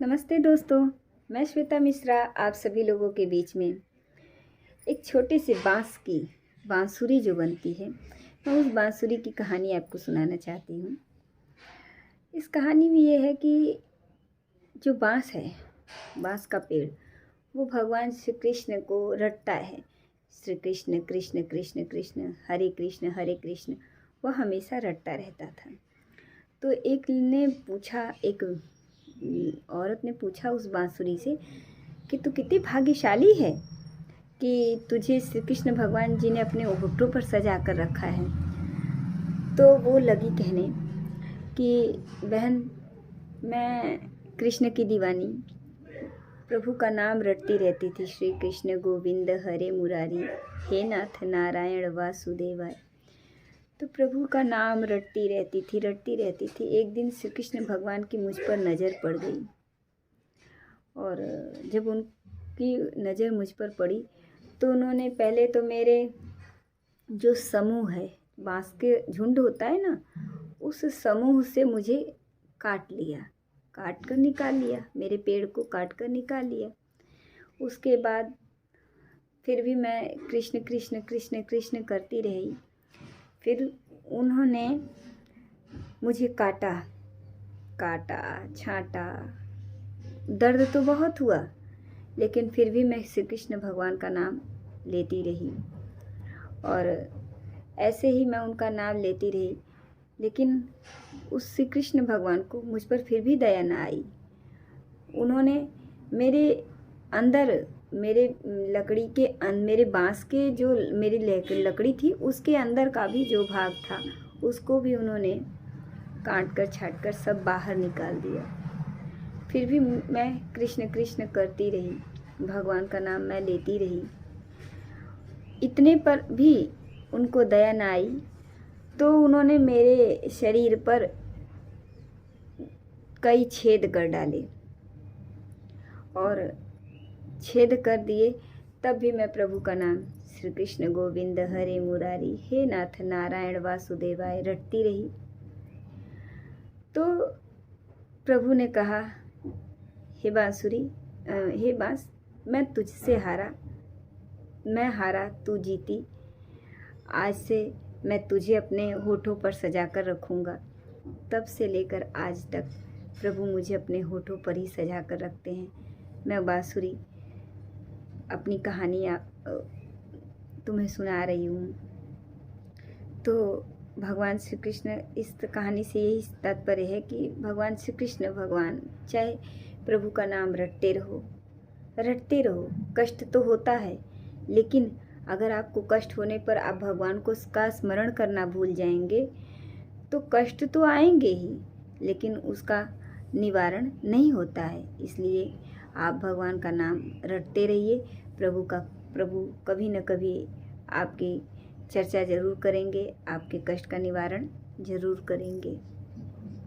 नमस्ते दोस्तों, मैं श्वेता मिश्रा आप सभी लोगों के बीच में एक छोटे से बांस की बांसुरी जो बनती है, मैं उस बांसुरी की कहानी आपको सुनाना चाहती हूँ। इस कहानी में ये है कि जो बांस है, बांस का पेड़, वो भगवान श्री कृष्ण को रटता है। श्री कृष्ण कृष्ण कृष्ण कृष्ण हरे कृष्ण, वह हमेशा रटता रहता था। तो एक औरत ने पूछा उस बांसुरी से कि तू कितनी भाग्यशाली है कि तुझे श्री कृष्ण भगवान जी ने अपने होठों पर सजा कर रखा है। तो वो लगी कहने कि बहन, मैं कृष्ण की दीवानी, प्रभु का नाम रटती रहती थी। श्री कृष्ण गोविंद हरे मुरारी, हे नाथ नारायण वासुदेवाय। तो प्रभु का नाम रटती रहती थी। एक दिन श्री कृष्ण भगवान की मुझ पर नज़र पड़ गई, और जब उनकी नज़र मुझ पर पड़ी तो उन्होंने पहले तो मेरे जो समूह है, बांस के झुंड होता है ना, उस समूह से मुझे काट कर निकाल लिया, मेरे पेड़ को काट कर निकाल लिया। उसके बाद फिर भी मैं कृष्ण कृष्ण कृष्ण कृष्ण करती रही। फिर उन्होंने मुझे काटा छाँटा, दर्द तो बहुत हुआ, लेकिन फिर भी मैं श्री कृष्ण भगवान का नाम लेती रही। और ऐसे ही मैं उनका नाम लेती रही, लेकिन उस श्री कृष्ण भगवान को मुझ पर फिर भी दया न आई। उन्होंने मेरे अंदर, मेरे बांस के जो मेरी लकड़ी थी, उसके अंदर का भी जो भाग था, उसको भी उन्होंने काट कर छाट कर सब बाहर निकाल दिया। फिर भी मैं कृष्ण कृष्ण करती रही, भगवान का नाम मैं लेती रही। इतने पर भी उनको दया न आई, तो उन्होंने मेरे शरीर पर कई छेद कर डाले और छेद कर दिए। तब भी मैं प्रभु का नाम श्री कृष्ण गोविंद हरे मुरारी, हे नाथ नारायण वासुदेवाय रटती रही। तो प्रभु ने कहा, हे बांस, मैं तुझसे हारा, मैं हारा तू जीती। आज से मैं तुझे अपने होठों पर सजा कर रखूँगा। तब से लेकर आज तक प्रभु मुझे अपने होठों पर ही सजा कर रखते हैं। मैं बांसुरी अपनी कहानी तुम्हें सुना रही हूँ। तो भगवान श्री कृष्ण, इस कहानी से यही तात्पर्य है कि भगवान श्री कृष्ण भगवान चाहे प्रभु का नाम रटते रहो। कष्ट तो होता है, लेकिन अगर आपको कष्ट होने पर आप भगवान को का स्मरण करना भूल जाएंगे तो कष्ट तो आएंगे ही, लेकिन उसका निवारण नहीं होता है। इसलिए आप भगवान का नाम रटते रहिए। प्रभु कभी न कभी आपकी चर्चा ज़रूर करेंगे, आपके कष्ट का निवारण ज़रूर करेंगे।